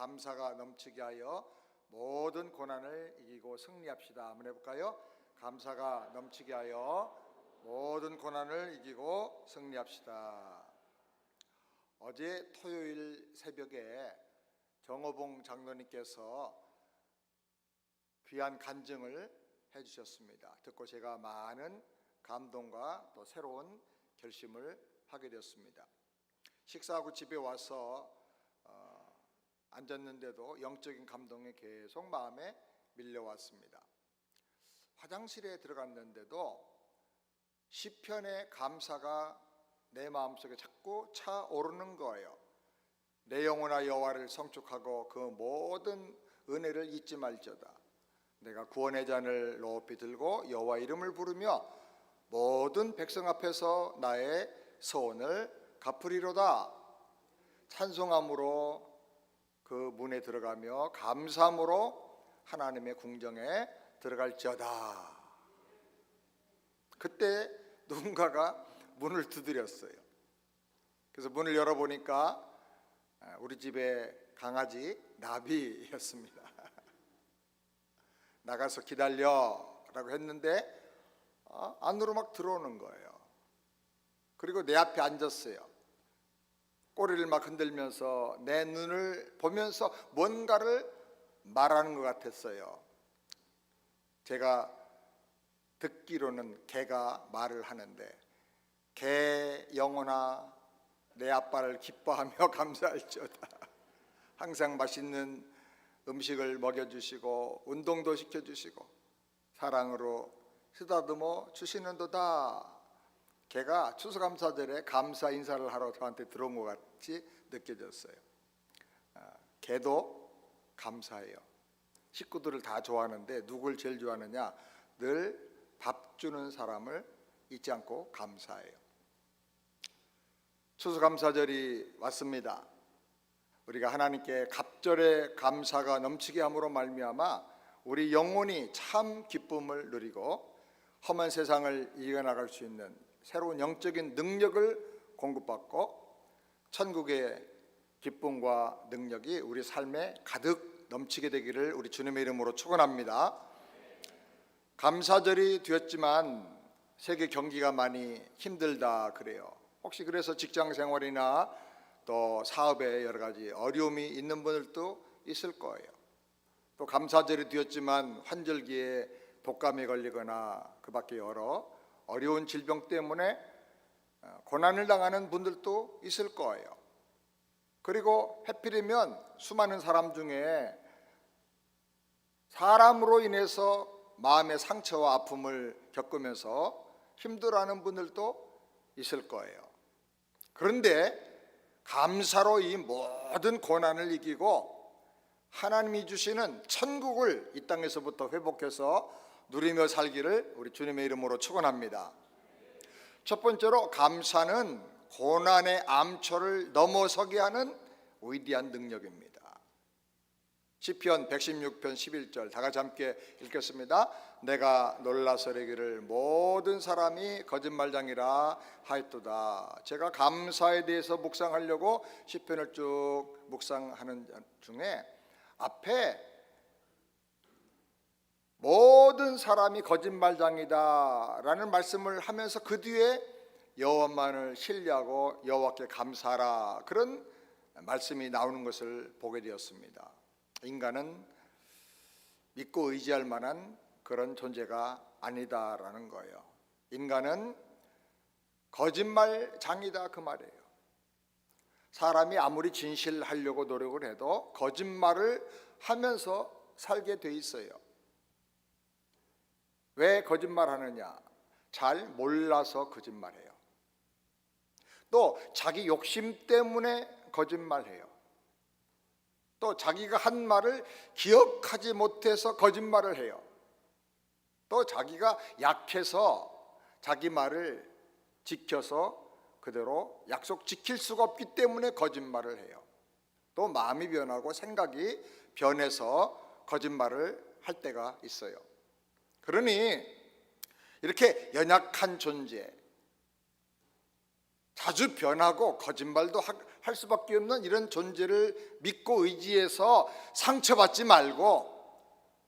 감사가 넘치게 하여 모든 고난을 이기고 승리합시다. 한번 해볼까요? 감사가 넘치게 하여 모든 고난을 이기고 승리합시다. 어제 토요일 새벽에 정호봉 장로님께서 귀한 간증을 해주셨습니다. 듣고 제가 많은 감동과 또 새로운 결심을 하게 되었습니다. 식사하고 집에 와서 앉았는데도 영적인 감동이 계속 마음에 밀려왔습니다. 화장실에 들어갔는데도 시편의 감사가 내 마음속에 자꾸 차오르는 거예요. 내 영혼아 여호와를 성축하고 그 모든 은혜를 잊지 말지어다. 내가 구원의 잔을 높이 들고 여호와 이름을 부르며 모든 백성 앞에서 나의 소원을 갚으리로다. 찬송함으로 그 문에 들어가며 감사함으로 하나님의 궁정에 들어갈지어다. 그때 누군가가 문을 두드렸어요. 그래서 문을 열어보니까 우리 집의 강아지 나비였습니다. 나가서 기다려 라고 했는데 안으로 막 들어오는 거예요. 그리고 내 앞에 앉았어요. 꼬리를 막 흔들면서 내 눈을 보면서 뭔가를 말하는 것 같았어요. 제가 듣기로는 개가 말을 하는데, 개 영혼아 내 아빠를 기뻐하며 감사할지어다. 항상 맛있는 음식을 먹여주시고 운동도 시켜주시고 사랑으로 쓰다듬어 주시는도다. 개가 추수감사절에 감사 인사를 하러 저한테 들어온 것 같이 느껴졌어요. 개도 감사해요. 식구들을 다 좋아하는데 누굴 제일 좋아하느냐? 늘 밥 주는 사람을 잊지 않고 감사해요. 추수감사절이 왔습니다. 우리가 하나님께 갑절의 감사가 넘치게 함으로 말미암아 우리 영혼이 참 기쁨을 누리고 험한 세상을 이겨나갈 수 있는 새로운 영적인 능력을 공급받고 천국의 기쁨과 능력이 우리 삶에 가득 넘치게 되기를 우리 주님의 이름으로 축원합니다. 감사절이 되었지만 세계 경기가 많이 힘들다 그래요. 혹시 그래서 직장 생활이나 또 사업에 여러 가지 어려움이 있는 분들도 있을 거예요. 또 감사절이 되었지만 환절기에 독감에 걸리거나 그 밖에 여러 어려운 질병 때문에 고난을 당하는 분들도 있을 거예요. 그리고 하필이면 수많은 사람 중에 사람으로 인해서 마음의 상처와 아픔을 겪으면서 힘들어하는 분들도 있을 거예요. 그런데 감사로 이 모든 고난을 이기고 하나님이 주시는 천국을 이 땅에서부터 회복해서 누리며 살기를 우리 주님의 이름으로 축원합니다. 첫 번째로 감사는 고난의 암초를 넘어서게 하는 위대한 능력입니다. 시편 116편 11절 다 같이 함께 읽겠습니다. 내가 놀라서 이르기를 모든 사람이 거짓말장이라 하였도다. 제가 감사에 대해서 묵상하려고 시편을 쭉 묵상하는 중에 앞에 모든 사람이 거짓말장이다 라는 말씀을 하면서 그 뒤에 여호와만을 신뢰하고 여호와께 감사하라 그런 말씀이 나오는 것을 보게 되었습니다. 인간은 믿고 의지할 만한 그런 존재가 아니다라는 거예요. 인간은 거짓말장이다 그 말이에요. 사람이 아무리 진실하려고 노력을 해도 거짓말을 하면서 살게 돼 있어요. 왜 거짓말하느냐? 잘 몰라서 거짓말해요. 또 자기 욕심 때문에 거짓말해요. 또 자기가 한 말을 기억하지 못해서 거짓말을 해요. 또 자기가 약해서 자기 말을 지켜서 그대로 약속 지킬 수가 없기 때문에 거짓말을 해요. 또 마음이 변하고 생각이 변해서 거짓말을 할 때가 있어요. 그러니 이렇게 연약한 존재, 자주 변하고 거짓말도 할 수밖에 없는 이런 존재를 믿고 의지해서 상처받지 말고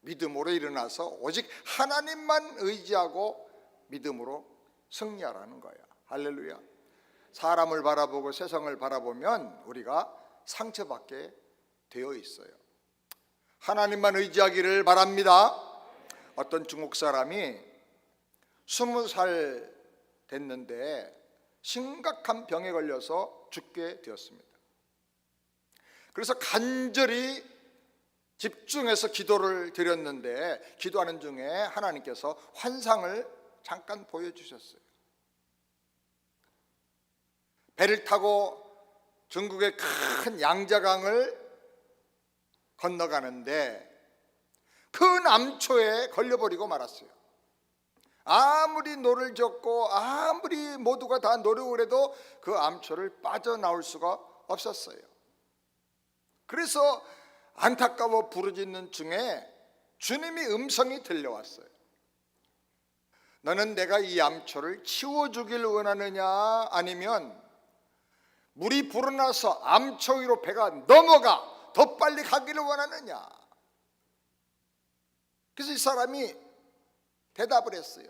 믿음으로 일어나서 오직 하나님만 의지하고 믿음으로 승리하라는 거야. 할렐루야. 사람을 바라보고 세상을 바라보면 우리가 상처받게 되어 있어요. 하나님만 의지하기를 바랍니다. 어떤 중국 사람이 20살 됐는데 심각한 병에 걸려서 죽게 되었습니다. 그래서 간절히 집중해서 기도를 드렸는데 기도하는 중에 하나님께서 환상을 잠깐 보여주셨어요. 배를 타고 중국의 큰 양자강을 건너가는데 큰 암초에 걸려버리고 말았어요. 아무리 노를 젓고 아무리 모두가 다 노력을 해도 그 암초를 빠져나올 수가 없었어요. 그래서 안타까워 부르짖는 중에 주님의 음성이 들려왔어요. 너는 내가 이 암초를 치워주길 원하느냐, 아니면 물이 불어나서 암초 위로 배가 넘어가 더 빨리 가기를 원하느냐. 그래서 이 사람이 대답을 했어요.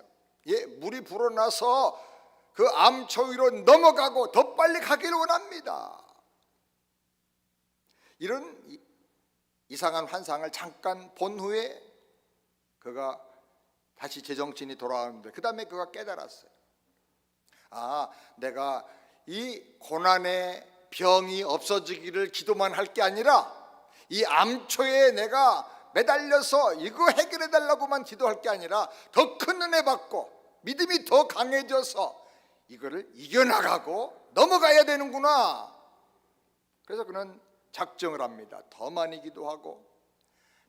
예, 물이 불어나서 그 암초 위로 넘어가고 더 빨리 가기를 원합니다. 이런 이상한 환상을 잠깐 본 후에 그가 다시 제정신이 돌아오는데 그 다음에 그가 깨달았어요. 아, 내가 이 고난의 병이 없어지기를 기도만 할 게 아니라 이 암초에 내가 매달려서 이거 해결해 달라고만 기도할 게 아니라 더 큰 은혜 받고 믿음이 더 강해져서 이거를 이겨나가고 넘어가야 되는구나. 그래서 그는 작정을 합니다. 더 많이 기도하고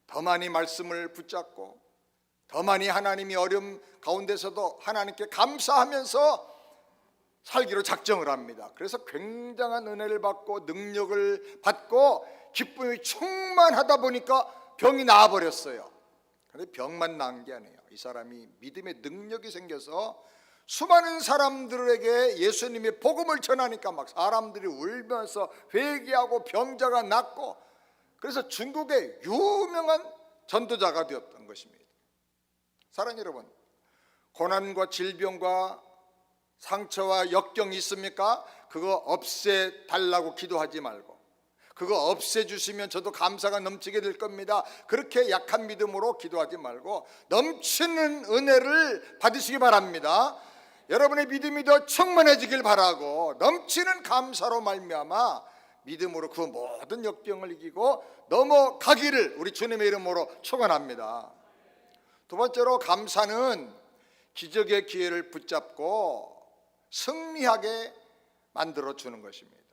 더 많이 말씀을 붙잡고 더 많이 하나님이 어려움 가운데서도 하나님께 감사하면서 살기로 작정을 합니다. 그래서 굉장한 은혜를 받고 능력을 받고 기쁨이 충만하다 보니까 병이 나아버렸어요. 그런데 병만 나은 게 아니에요. 이 사람이 믿음의 능력이 생겨서 수많은 사람들에게 예수님의 복음을 전하니까 막 사람들이 울면서 회개하고 병자가 낫고, 그래서 중국의 유명한 전도자가 되었던 것입니다. 사랑하는 여러분, 고난과 질병과 상처와 역경이 있습니까? 그거 없애달라고 기도하지 말고 그거 없애주시면 저도 감사가 넘치게 될 겁니다, 그렇게 약한 믿음으로 기도하지 말고 넘치는 은혜를 받으시기 바랍니다. 여러분의 믿음이 더 충만해지길 바라고 넘치는 감사로 말미암아 믿음으로 그 모든 역경을 이기고 넘어가기를 우리 주님의 이름으로 축원합니다. 두 번째로, 감사는 기적의 기회를 붙잡고 승리하게 만들어주는 것입니다.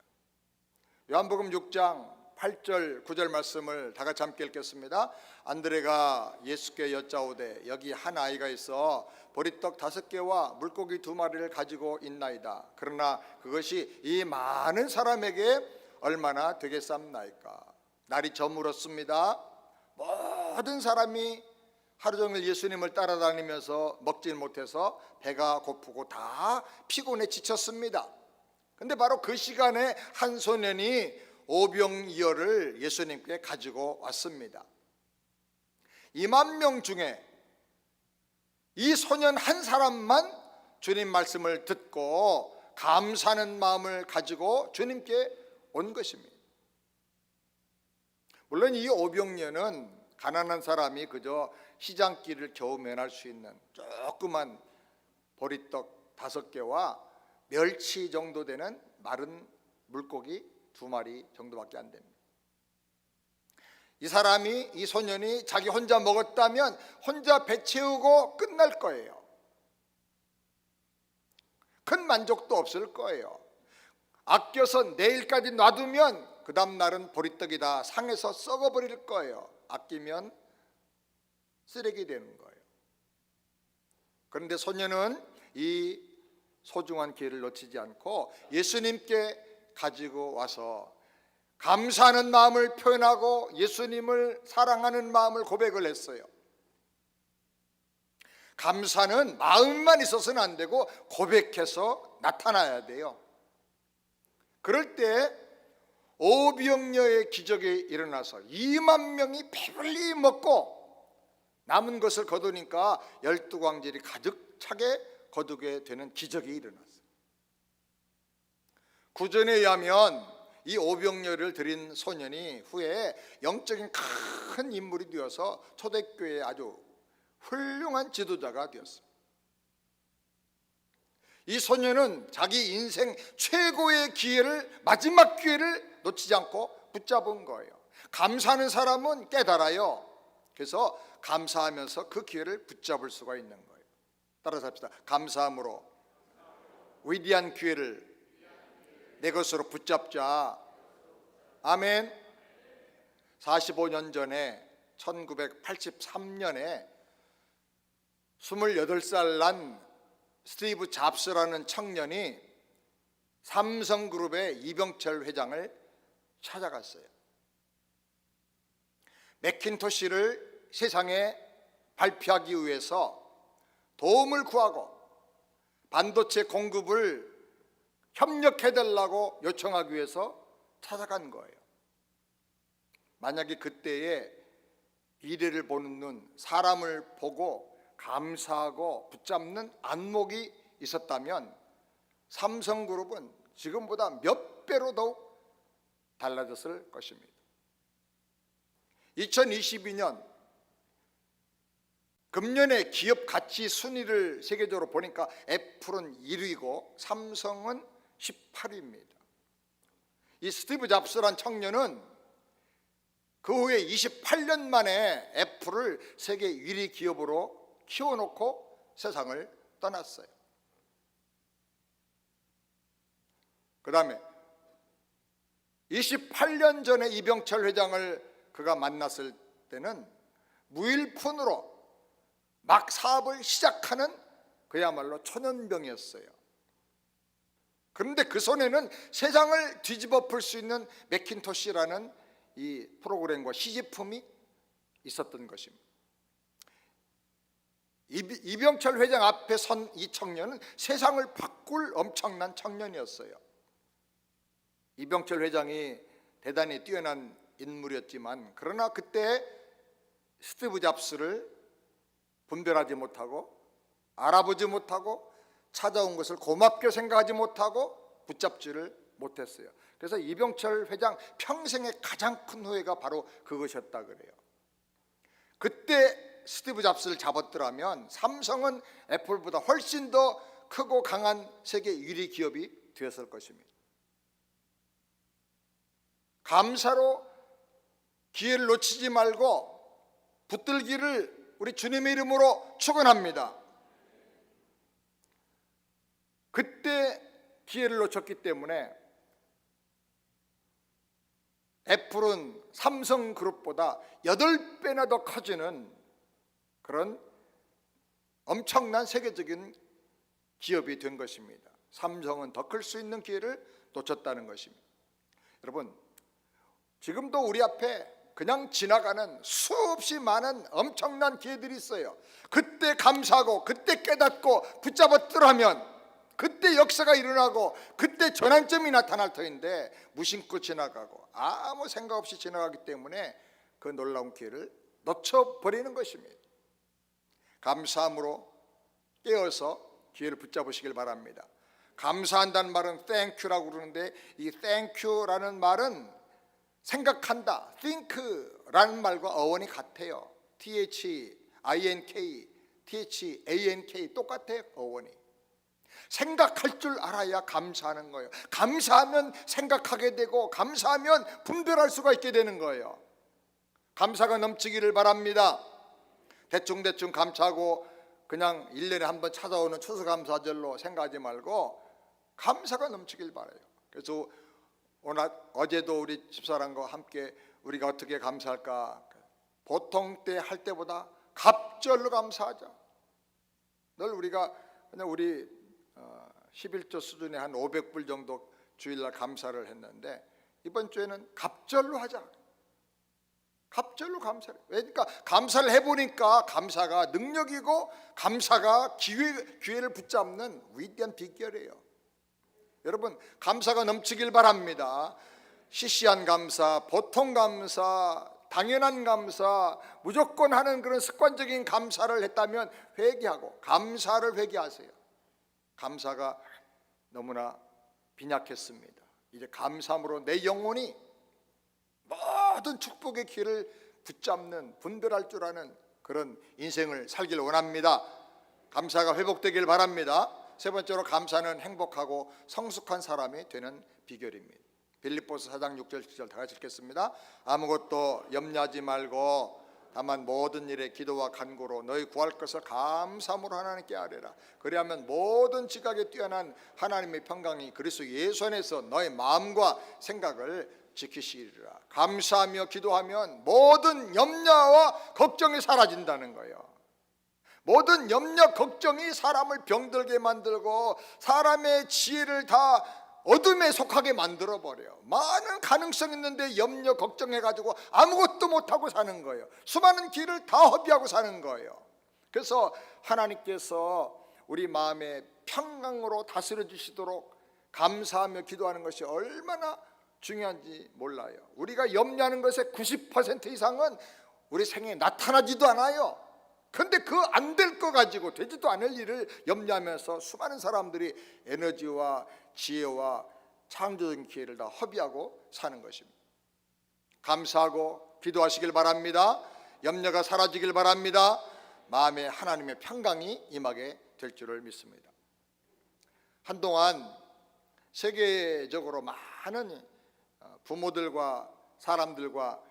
요한복음 6장 8절 9절 말씀을 다 같이 함께 읽겠습니다. 안드레가 예수께 여짜오되 여기 한 아이가 있어 보리떡 5개와 물고기 2마리를 가지고 있나이다. 그러나 그것이 이 많은 사람에게 얼마나 되겠삼나이까. 날이 저물었습니다. 모든 사람이 하루 종일 예수님을 따라다니면서 먹질 못해서 배가 고프고 다 피곤해 지쳤습니다. 근데 바로 그 시간에 한 소년이 오병이어를 예수님께 가지고 왔습니다. 2만 명 중에 이 소년 한 사람만 주님 말씀을 듣고 감사하는 마음을 가지고 주님께 온 것입니다. 물론 이 오병이어는 가난한 사람이 그저 시장길을 겨우 면할 수 있는 조그만 보리떡 5개와 멸치 정도 되는 마른 물고기 2마리 정도밖에 안 됩니다. 이 소년이 자기 혼자 먹었다면 혼자 배 채우고 끝날 거예요. 큰 만족도 없을 거예요. 아껴서 내일까지 놔두면 그 다음 날은 보리떡이 다 상해서 썩어버릴 거예요. 아끼면 쓰레기 되는 거예요. 그런데 소년은 이 소중한 기회를 놓치지 않고 예수님께 가지고 와서 감사하는 마음을 표현하고 예수님을 사랑하는 마음을 고백을 했어요. 감사는 마음만 있어서는 안 되고 고백해서 나타나야 돼요. 그럴 때 오병여의 기적이 일어나서 2만 명이 배불리 먹고 남은 것을 거두니까 12광질이 가득 차게 거두게 되는 기적이 일어났어요. 구전에 의하면 이 오병여를 드린 소년이 후에 영적인 큰 인물이 되어서 초대교회의 아주 훌륭한 지도자가 되었습니다. 이 소년은 자기 인생 최고의 기회를, 마지막 기회를 놓치지 않고 붙잡은 거예요. 감사하는 사람은 깨달아요. 그래서 감사하면서 그 기회를 붙잡을 수가 있는 거예요. 따라서 합시다. 감사함으로 위대한 기회를 내 것으로 붙잡자. 아멘. 45년 전에 1983년에 28살 난 스티브 잡스라는 청년이 삼성그룹의 이병철 회장을 찾아갔어요. 맥킨토시를 세상에 발표하기 위해서 도움을 구하고 반도체 공급을 협력해달라고 요청하기 위해서 찾아간 거예요. 만약에 그때에 미래를 보는 눈, 사람을 보고 감사하고 붙잡는 안목이 있었다면 삼성그룹은 지금보다 몇 배로 더욱 달라졌을 것입니다. 2022년 금년에 기업 가치 순위를 세계적으로 보니까 애플은 1위고 삼성은 18위입니다. 이 스티브 잡스란 청년은 그 후에 28년 만에 애플을 세계 1위 기업으로 키워놓고 세상을 떠났어요. 그 다음에 28년 전에 이병철 회장을 그가 만났을 때는 무일푼으로 막 사업을 시작하는 그야말로 초년병이었어요. 그런데 그 손에는 세상을 뒤집어 풀 수 있는 맥킨토시라는 이 프로그램과 시제품이 있었던 것입니다. 이병철 회장 앞에 선 이 청년은 세상을 바꿀 엄청난 청년이었어요. 이병철 회장이 대단히 뛰어난 인물이었지만 그러나 그때 스티브 잡스를 분별하지 못하고 알아보지 못하고 찾아온 것을 고맙게 생각하지 못하고 붙잡지를 못했어요. 그래서 이병철 회장 평생의 가장 큰 후회가 바로 그것이었다 그래요. 그때 스티브 잡스를 잡았더라면 삼성은 애플보다 훨씬 더 크고 강한 세계 1위 기업이 되었을 것입니다. 감사로 기회를 놓치지 말고 붙들기를 우리 주님의 이름으로 축원합니다. 그때 기회를 놓쳤기 때문에 애플은 삼성그룹보다 8배나 더 커지는 그런 엄청난 세계적인 기업이 된 것입니다. 삼성은 더 클 수 있는 기회를 놓쳤다는 것입니다. 여러분, 지금도 우리 앞에 그냥 지나가는 수없이 많은 엄청난 기회들이 있어요. 그때 감사하고 그때 깨닫고 붙잡았더라면 그때 역사가 일어나고 그때 전환점이 나타날 터인데 무심코 지나가고 아무 생각 없이 지나가기 때문에 그 놀라운 기회를 놓쳐버리는 것입니다. 감사함으로 깨어서 기회를 붙잡으시길 바랍니다. 감사한다는 말은 thank유라고 그러는데 이 thank유라는 말은 생각한다, think라는 말과 어원이 같아요. T-H-I-N-K, T-H-A-N-K 똑같아요, 어원이. 생각할 줄 알아야 감사하는 거예요. 감사하면 생각하게 되고 감사하면 분별할 수가 있게 되는 거예요. 감사가 넘치기를 바랍니다. 대충대충 감사하고 그냥 1년에 한 번 찾아오는 추수감사절로 생각하지 말고 감사가 넘치길 바라요. 그래서 어제도 우리 집사람과 함께 우리가 어떻게 감사할까, 보통 때 할 때보다 갑절로 감사하자. 늘 우리가 그냥 우리 11조 수준의 한 500불 정도 주일날 감사를 했는데 이번 주에는 갑절로 하자. 갑절로 감사를. 그러니까 감사를 해보니까 감사가 능력이고 감사가 기회를 붙잡는 위대한 비결이에요. 여러분, 감사가 넘치길 바랍니다. 시시한 감사, 보통 감사, 당연한 감사, 무조건 하는 그런 습관적인 감사를 했다면 회개하고 감사를 회개하세요. 감사가 너무나 빈약했습니다. 이제 감사함으로 내 영혼이 모든 축복의 길을 붙잡는, 분별할 줄 아는 그런 인생을 살길 원합니다. 감사가 회복되길 바랍니다. 세 번째로, 감사는 행복하고 성숙한 사람이 되는 비결입니다. 빌립보서 4장 6절 7절 다 같이 읽겠습니다. 아무것도 염려하지 말고 다만 모든 일에 기도와 간구로 너희 구할 것을 감사함으로 하나님께 아뢰라. 그리하면 모든 지각에 뛰어난 하나님의 평강이 그리스도 예수 안에서 너의 마음과 생각을 지키시리라. 감사하며 기도하면 모든 염려와 걱정이 사라진다는 거예요. 모든 염려 걱정이 사람을 병들게 만들고 사람의 지혜를 다 어둠에 속하게 만들어버려요. 많은 가능성 있는데 염려 걱정해가지고 아무것도 못하고 사는 거예요. 수많은 길을 다 허비하고 사는 거예요. 그래서 하나님께서 우리 마음의 평강으로 다스려 주시도록 감사하며 기도하는 것이 얼마나 중요한지 몰라요. 우리가 염려하는 것의 90% 이상은 우리 생에 나타나지도 않아요. 근데 그 안 될 거 가지고 되지도 않을 일을 염려하면서 수많은 사람들이 에너지와 지혜와 창조적인 기회를 다 허비하고 사는 것입니다. 감사하고 기도하시길 바랍니다. 염려가 사라지길 바랍니다. 마음에 하나님의 평강이 임하게 될 줄을 믿습니다. 한동안 세계적으로 많은 부모들과 사람들과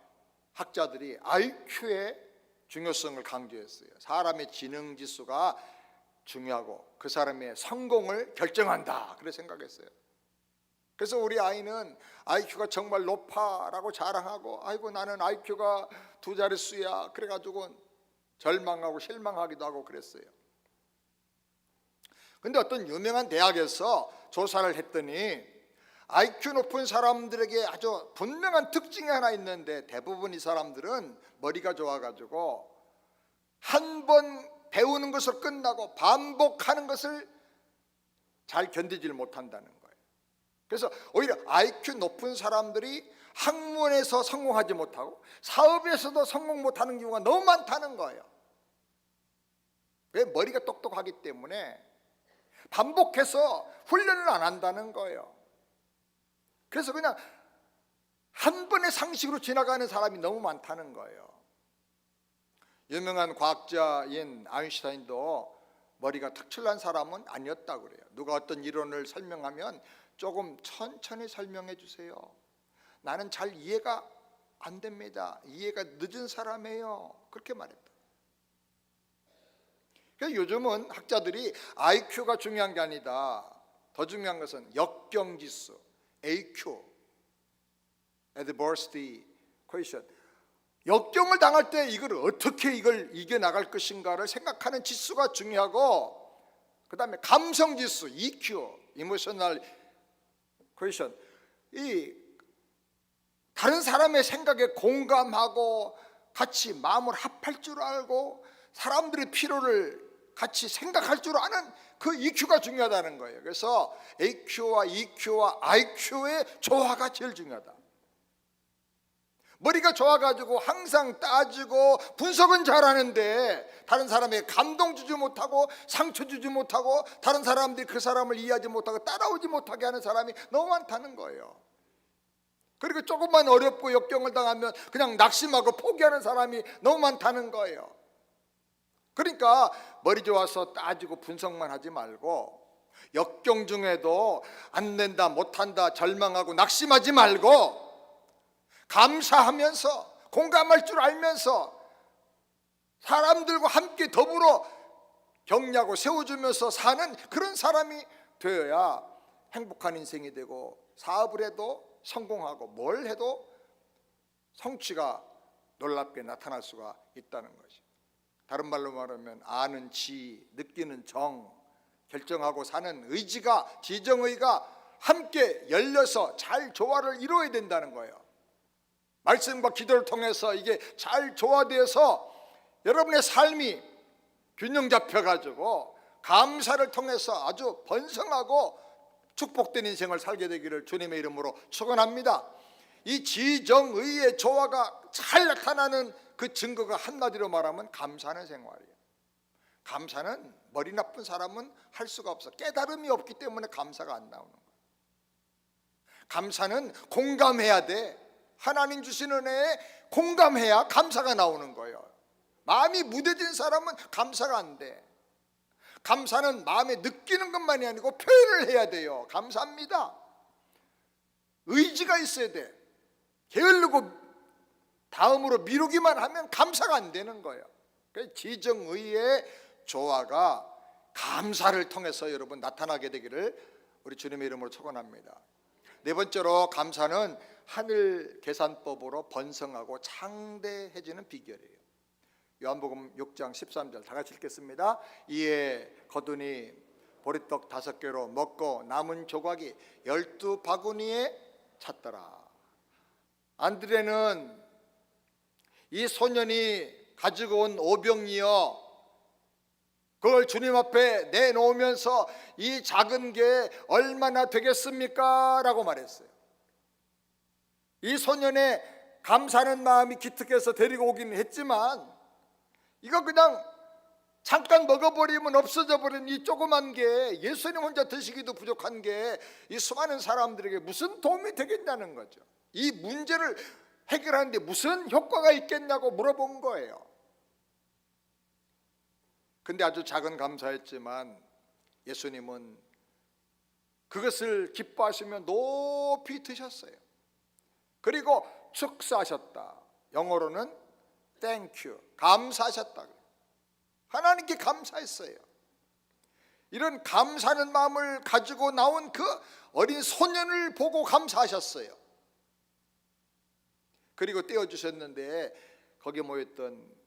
학자들이 IQ의 중요성을 강조했어요. 사람의 지능 지수가 중요하고 그 사람의 성공을 결정한다, 그렇게 생각했어요. 그래서 우리 아이는 IQ가 정말 높아라고 자랑하고, 아이고 나는 IQ가 2자릿수야 그래가지고 절망하고 실망하기도 하고 그랬어요. 근데 어떤 유명한 대학에서 조사를 했더니 IQ 높은 사람들에게 아주 분명한 특징이 하나 있는데, 대부분 이 사람들은 머리가 좋아가지고 한 번 배우는 것을 끝나고 반복하는 것을 잘 견디질 못한다는 거예요. 그래서 오히려 IQ 높은 사람들이 학문에서 성공하지 못하고 사업에서도 성공 못하는 경우가 너무 많다는 거예요. 왜? 머리가 똑똑하기 때문에 반복해서 훈련을 안 한다는 거예요. 그래서 그냥 한 번의 상식으로 지나가는 사람이 너무 많다는 거예요. 유명한 과학자인 아인슈타인도 머리가 특출난 사람은 아니었다고 그래요. 누가 어떤 이론을 설명하면 조금 천천히 설명해 주세요. 나는 잘 이해가 안 됩니다. 이해가 늦은 사람이에요. 그렇게 말했다. 그래서 요즘은 학자들이 IQ가 중요한 게 아니다. 더 중요한 것은 역경지수, AQ, Adversity Quotient, 역경을 당할 때 이걸 어떻게 이겨나갈 것인가를 생각하는 지수가 중요하고, 그 다음에 감성지수, EQ, Emotional Quotient, 이 다른 사람의 생각에 공감하고 같이 마음을 합할 줄 알고 사람들의 필요를 같이 생각할 줄 아는 그 EQ가 중요하다는 거예요. 그래서 AQ와 EQ와 IQ의 조화가 제일 중요하다. 머리가 좋아가지고 항상 따지고 분석은 잘하는데 다른 사람에게 감동 주지 못하고 상처 주지 못하고 다른 사람들이 그 사람을 이해하지 못하고 따라오지 못하게 하는 사람이 너무 많다는 거예요. 그리고 조금만 어렵고 역경을 당하면 그냥 낙심하고 포기하는 사람이 너무 많다는 거예요. 그러니까 머리 좋아서 따지고 분석만 하지 말고 역경 중에도 안 된다, 못한다, 절망하고 낙심하지 말고 감사하면서 공감할 줄 알면서 사람들과 함께 더불어 격려하고 세워주면서 사는 그런 사람이 되어야 행복한 인생이 되고, 사업을 해도 성공하고 뭘 해도 성취가 놀랍게 나타날 수가 있다는 것이. 다른 말로 말하면 아는 지, 느끼는 정, 결정하고 사는 의지가, 지정의가 함께 열려서 잘 조화를 이루어야 된다는 거예요. 말씀과 기도를 통해서 이게 잘 조화되어서 여러분의 삶이 균형 잡혀가지고 감사를 통해서 아주 번성하고 축복된 인생을 살게 되기를 주님의 이름으로 축원합니다. 이 지정의의 조화가 잘 나타나는 그 증거가 한마디로 말하면 감사하는 생활이에요. 감사는 머리 나쁜 사람은 할 수가 없어. 깨달음이 없기 때문에 감사가 안 나오는 거예요. 감사는 공감해야 돼. 하나님 주신 은혜에 공감해야 감사가 나오는 거예요. 마음이 무뎌진 사람은 감사가 안 돼. 감사는 마음에 느끼는 것만이 아니고 표현을 해야 돼요. 감사합니다. 의지가 있어야 돼. 게으르고 다음으로 미루기만 하면 감사가 안 되는 거예요. 지정의의 조화가 감사를 통해서 여러분 나타나게 되기를 우리 주님의 이름으로 축원합니다. 네 번째로 감사는 하늘 계산법으로 번성하고 창대해지는 비결이에요. 요한복음 6장 13절 다 같이 읽겠습니다. 이에 거두니 보리떡 5개로 먹고 남은 조각이 12바구니에 찼더라. 안드레는 이 소년이 가지고 온 오병이여 그걸 주님 앞에 내놓으면서 이 작은 게 얼마나 되겠습니까? 라고 말했어요. 이 소년의 감사하는 마음이 기특해서 데리고 오긴 했지만 이거 그냥 잠깐 먹어버리면 없어져 버린 이 조그만 게 예수님 혼자 드시기도 부족한 게 이 수많은 사람들에게 무슨 도움이 되겠냐는 거죠. 이 문제를 해결하는데 무슨 효과가 있겠냐고 물어본 거예요. 근데 아주 작은 감사였지만 예수님은 그것을 기뻐하시며 높이 드셨어요. 그리고 축사하셨다. 영어로는 thank you, 감사하셨다. 하나님께 감사했어요. 이런 감사하는 마음을 가지고 나온 그 어린 소년을 보고 감사하셨어요. 그리고 떼어주셨는데 거기에 모였던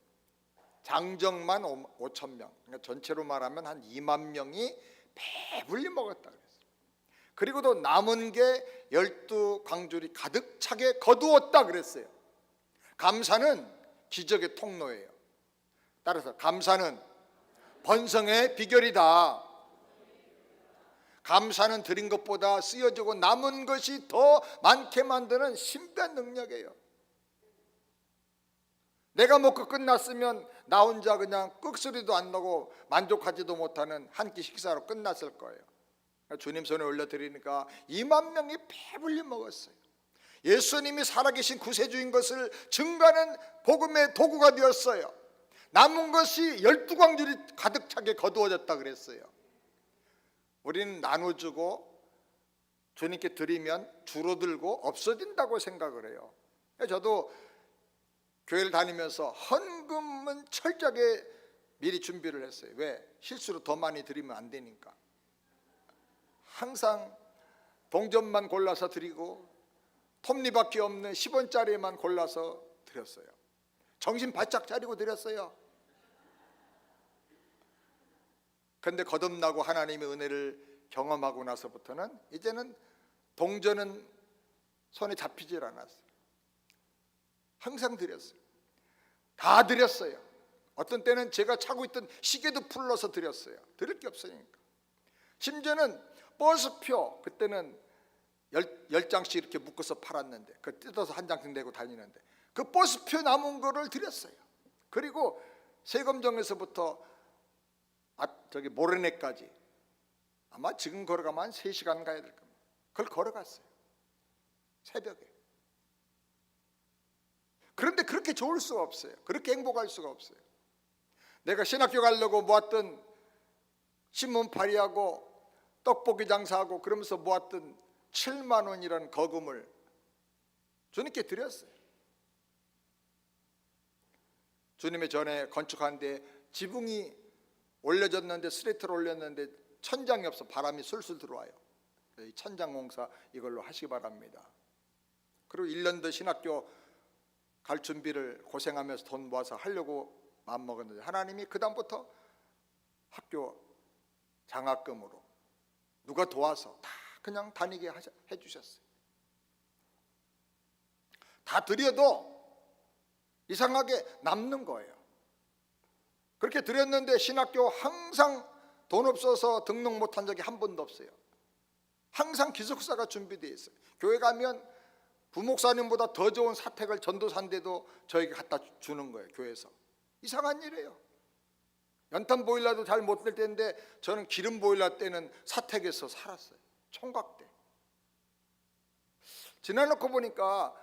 장정만 5,000명, 그러니까 전체로 말하면 한 2만 명이 배불리 먹었다 그랬어요. 그리고도 남은 게 12광줄이 가득 차게 거두었다 그랬어요. 감사는 기적의 통로예요. 따라서 감사는 번성의 비결이다. 감사는 드린 것보다 쓰여지고 남은 것이 더 많게 만드는 신비한 능력이에요. 내가 먹고 끝났으면 나 혼자 그냥 꺽소리도 안 나고 만족하지도 못하는 한 끼 식사로 끝났을 거예요. 주님 손에 올려드리니까 2만 명이 배불리 먹었어요. 예수님이 살아계신 구세주인 것을 증거하는 복음의 도구가 되었어요. 남은 것이 12광줄이 가득 차게 거두어졌다 그랬어요. 우리는 나눠주고 주님께 드리면 줄어들고 없어진다고 생각을 해요. 저도 교회를 다니면서 헌금은 철저하게 미리 준비를 했어요. 왜? 실수로 더 많이 드리면 안 되니까. 항상 동전만 골라서 드리고 톱니바퀴 없는 10원짜리만 골라서 드렸어요. 정신 바짝 차리고 드렸어요. 그런데 거듭나고 하나님의 은혜를 경험하고 나서부터는 이제는 동전은 손에 잡히질 않았어요. 항상 드렸어요. 다 드렸어요. 어떤 때는 제가 차고 있던 시계도 풀러서 드렸어요. 드릴 게 없으니까. 심지어는 버스표, 그때는 10장씩 이렇게 묶어서 팔았는데 그 뜯어서 한 장씩 내고 다니는데 그 버스표 남은 거를 드렸어요. 그리고 세검정에서부터 저기 모래내까지 아마 지금 걸어가면 한 3시간 가야 될 겁니다. 그걸 걸어갔어요. 새벽에. 그런데 그렇게 좋을 수가 없어요. 그렇게 행복할 수가 없어요. 내가 신학교 가려고 모았던 신문팔이하고 떡볶이 장사하고 그러면서 모았던 7만 원이라는 거금을 주님께 드렸어요. 주님의 전에 건축하는데 지붕이 올려졌는데 스레이트로 올렸는데 천장이 없어 바람이 술술 들어와요. 천장 공사 이걸로 하시기 바랍니다. 그리고 1년 더 신학교 갈 준비를 고생하면서 돈 모아서 하려고 마음먹었는데 하나님이 그 다음부터 학교 장학금으로 누가 도와서 다 그냥 다니게 해주셨어요. 다 드려도 이상하게 남는 거예요. 그렇게 드렸는데 신학교 항상 돈 없어서 등록 못한 적이 한 번도 없어요. 항상 기숙사가 준비되어 있어요. 교회 가면 부목사님보다 더 좋은 사택을 전도사인데도 저에게 갖다 주는 거예요. 교회에서. 이상한 일이에요. 연탄 보일러도 잘 못 될 때인데 저는 기름 보일러 때는 사택에서 살았어요. 총각 때. 지나놓고 보니까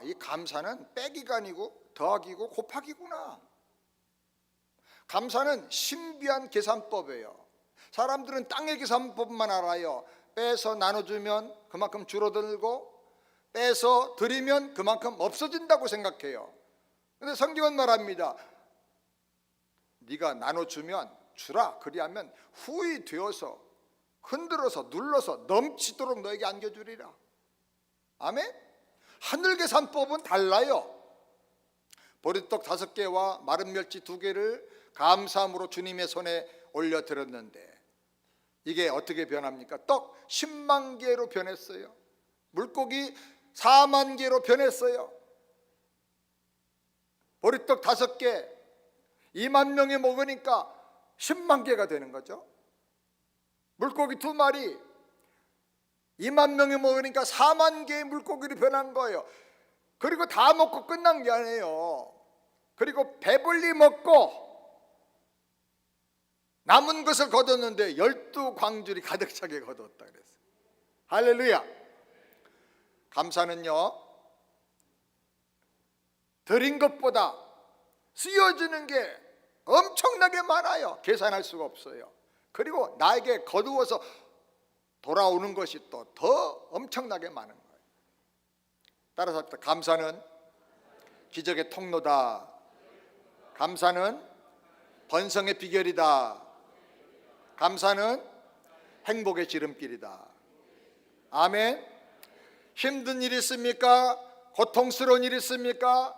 이 감사는 빼기가 아니고 더하기고 곱하기구나. 감사는 신비한 계산법이에요. 사람들은 땅의 계산법만 알아요. 빼서 나눠주면 그만큼 줄어들고 빼서 드리면 그만큼 없어진다고 생각해요. 그런데 성경은 말합니다. 네가 나눠주면 주라. 그리하면 후히 되어서 흔들어서 눌러서 넘치도록 너에게 안겨주리라. 아멘? 하늘 계산법은 달라요. 보리떡 5개와 마른 멸치 2개를 감사함으로 주님의 손에 올려드렸는데 이게 어떻게 변합니까? 떡 10만 개로 변했어요. 물고기 4만 개로 변했어요. 보리떡 5개 2만 명이 먹으니까 10만 개가 되는 거죠. 물고기 2마리 2만 명이 먹으니까 4만 개의 물고기로 변한 거예요. 그리고 다 먹고 끝난 게 아니에요. 그리고 배불리 먹고 남은 것을 거뒀는데 12광줄이 가득 차게 거뒀다 그랬어요. 할렐루야. 감사는요, 드린 것보다 쓰여지는 게 엄청나게 많아요. 계산할 수가 없어요. 그리고 나에게 거두어서 돌아오는 것이 또 더 엄청나게 많은 거예요. 따라서 감사는 기적의 통로다. 감사는 번성의 비결이다. 감사는 행복의 지름길이다. 아멘. 힘든 일 있습니까? 고통스러운 일 있습니까?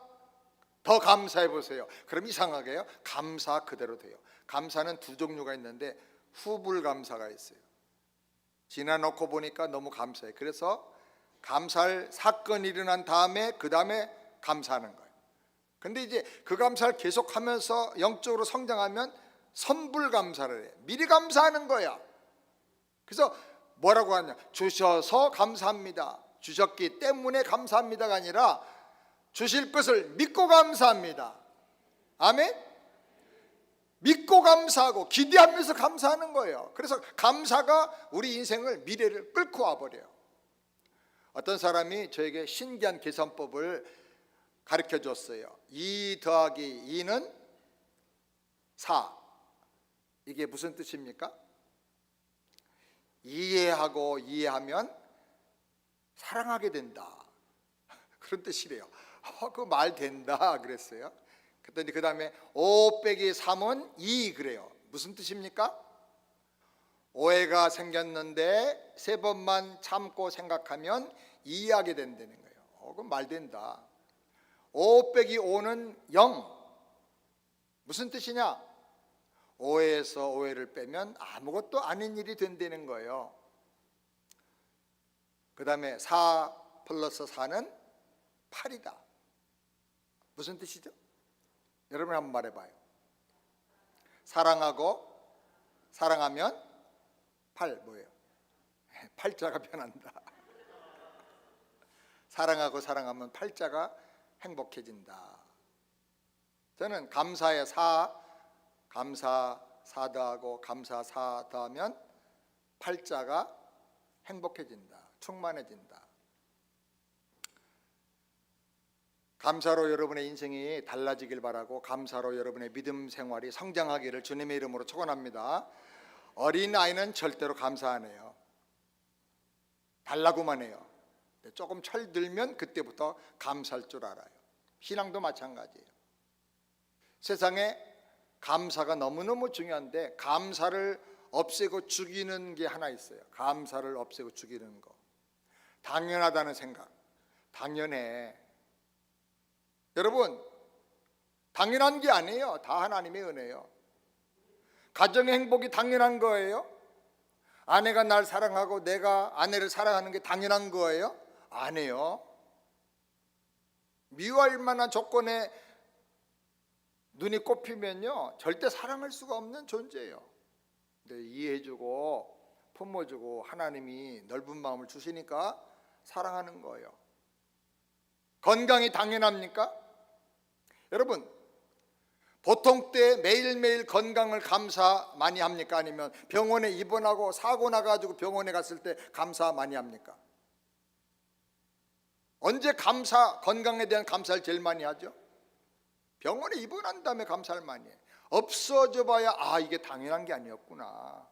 더 감사해 보세요. 그럼 이상하게요, 감사 그대로 돼요. 감사는 2종류가 있는데 후불 감사가 있어요. 지나놓고 보니까 너무 감사해. 그래서 감사할 사건이 일어난 다음에 그 다음에 감사하는 거예요. 근데 이제 그 감사를 계속하면서 영적으로 성장하면 선불 감사를 해요. 미리 감사하는 거야. 그래서 뭐라고 하냐, 주셔서 감사합니다, 주셨기 때문에 감사합니다가 아니라 주실 것을 믿고 감사합니다. 아멘. 믿고 감사하고 기대하면서 감사하는 거예요. 그래서 감사가 우리 인생을, 미래를 끌고 와버려요. 어떤 사람이 저에게 신기한 계산법을 가르쳐 줬어요. 2 더하기 2는 4. 이게 무슨 뜻입니까? 이해하면 사랑하게 된다, 그런 뜻이래요. 그 말 된다 그랬어요. 그랬더니 그 다음에 5 빼기 3은 2 그래요. 무슨 뜻입니까? 오해가 생겼는데 3번만 참고 생각하면 이해하게 된다는 거예요. 그럼 말 된다. 5 빼기 5는 0. 무슨 뜻이냐? 오해에서 오해를 빼면 아무것도 아닌 일이 된다는 거예요. 그 다음에 4 플러스 4는 8이다. 무슨 뜻이죠? 여러분 한번 말해봐요. 사랑하면 8 뭐예요? 8자가 변한다. 사랑하면 8자가 행복해진다. 저는 감사에 4, 감사 4 더하고 감사 4 더하면 8자가 행복해진다, 충만해진다. 감사로 여러분의 인생이 달라지길 바라고, 감사로 여러분의 믿음 생활이 성장하기를 주님의 이름으로 축원합니다. 어린아이는 절대로 감사 안 해요. 달라고만 해요. 조금 철들면 그때부터 감사할 줄 알아요. 신앙도 마찬가지예요. 세상에 감사가 너무너무 중요한데 감사를 없애고 죽이는 게 하나 있어요. 감사를 없애고 죽이는 거. 당연하다는 생각. 당연해. 여러분, 당연한 게 아니에요. 다 하나님의 은혜예요. 가정의 행복이 당연한 거예요? 아내가 날 사랑하고 내가 아내를 사랑하는 게 당연한 거예요? 아니에요. 미워할 만한 조건에 눈이 꼽히면요, 절대 사랑할 수가 없는 존재예요. 근데 이해해주고 품어주고 하나님이 넓은 마음을 주시니까 사랑하는 거예요. 건강이 당연합니까? 여러분, 보통 때 매일매일 건강을 감사 많이 합니까? 아니면 병원에 입원하고 사고 나가지고 병원에 갔을 때 감사 많이 합니까? 언제 건강에 대한 감사를 제일 많이 하죠? 병원에 입원한 다음에 감사를 많이 해요. 없어져 봐야 이게 당연한 게 아니었구나.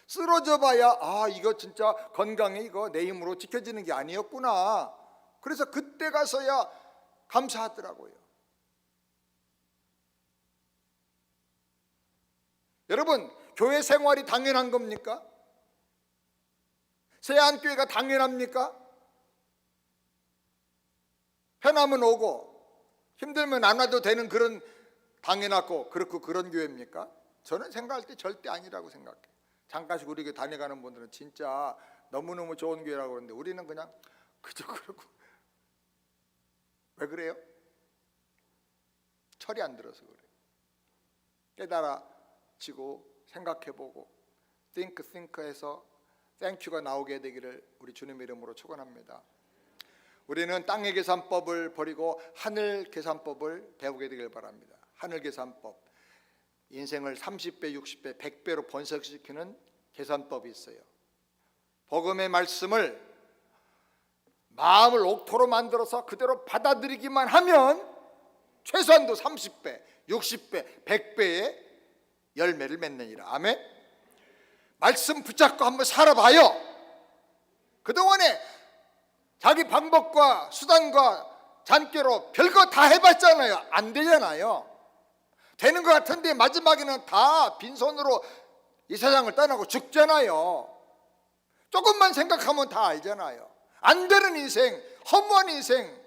쓰러져 봐야 이거 진짜 건강에 이거 내 힘으로 지켜지는 게 아니었구나. 그래서 그때 가서야 감사하더라고요. 여러분, 교회 생활이 당연한 겁니까? 세안교회가 당연합니까? 편하면 오고 힘들면 안 와도 되는 그런 당연하고 그렇고 그런 교회입니까? 저는 생각할 때 절대 아니라고 생각해요. 잠깐씩 우리 교회 다녀가는 분들은 진짜 너무너무 좋은 교회라고 그러는데 우리는 그냥 그저 그러고. 왜 그래요? 철이 안 들어서 그래요. 깨달아지고 생각해보고 think 해서 땡큐가 나오게 되기를 우리 주님의 이름으로 축원합니다. 우리는 땅의 계산법을 버리고 하늘 계산법을 배우게 되길 바랍니다. 하늘 계산법, 인생을 30배, 60배, 100배로 번성시키는 계산법이 있어요. 복음의 말씀을 마음을 옥토로 만들어서 그대로 받아들이기만 하면 최소한도 30배, 60배, 100배의 열매를 맺느니라. 아멘. 말씀 붙잡고 한번 살아봐요. 그동안에 자기 방법과 수단과 잔꾀로 별거 다 해봤잖아요. 안 되잖아요. 되는 것 같은데 마지막에는 다 빈손으로 이 세상을 떠나고 죽잖아요. 조금만 생각하면 다 알잖아요. 안 되는 인생, 허무한 인생,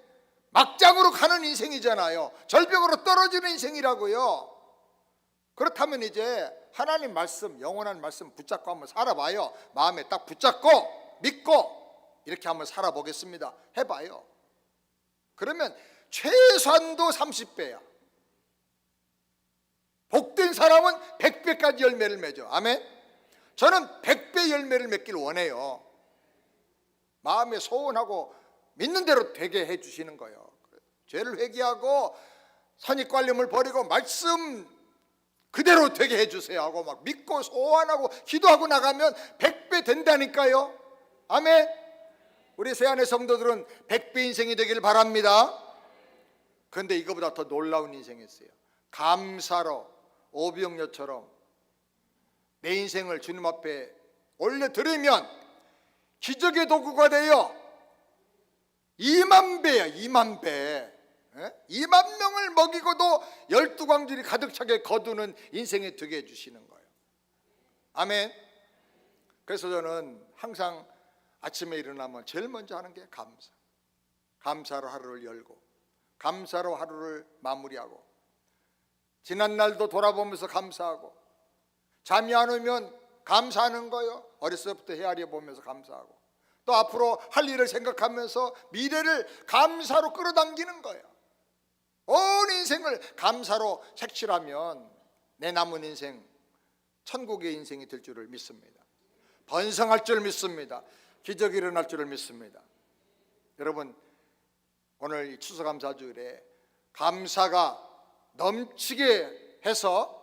막장으로 가는 인생이잖아요. 절벽으로 떨어지는 인생이라고요. 그렇다면 이제 하나님 말씀, 영원한 말씀 붙잡고 한번 살아봐요. 마음에 딱 붙잡고 믿고 이렇게 한번 살아보겠습니다. 해봐요. 그러면 최소한도 30배야. 복된 사람은 100배까지 열매를 맺어. 아멘. 저는 100배 열매를 맺길 원해요. 마음에 소원하고 믿는 대로 되게 해주시는 거예요. 죄를 회개하고 선입관념을 버리고 말씀 그대로 되게 해주세요 하고 막 믿고 소원하고 기도하고 나가면 100배 된다니까요. 아멘. 우리 세안의 성도들은 100배 인생이 되길 바랍니다. 그런데 이거보다 더 놀라운 인생이 있어요. 감사로 오병여처럼 내 인생을 주님 앞에 올려드리면 기적의 도구가 되어 2만 배야. 2만 배. 2만 명을 먹이고도 12광줄이 가득 차게 거두는 인생이 되게 해주시는 거예요. 아멘. 그래서 저는 항상 아침에 일어나면 제일 먼저 하는 게 감사. 감사로 하루를 열고 감사로 하루를 마무리하고 지난 날도 돌아보면서 감사하고 잠이 안 오면 감사하는 거예요. 어렸을 때부터 헤아려 보면서 감사하고 또 앞으로 할 일을 생각하면서 미래를 감사로 끌어당기는 거예요. 온 인생을 감사로 색칠하면 내 남은 인생 천국의 인생이 될 줄을 믿습니다. 번성할 줄 믿습니다. 기적이 일어날 줄을 믿습니다. 여러분, 오늘 이 추수감사주일에 감사가 넘치게 해서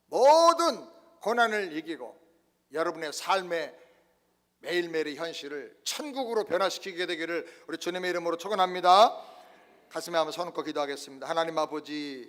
모든 고난을 이기고 여러분의 삶의 매일매일의 현실을 천국으로 변화시키게 되기를 우리 주님의 이름으로 축원합니다. 가슴에 한번 손 얹고 기도하겠습니다. 하나님 아버지,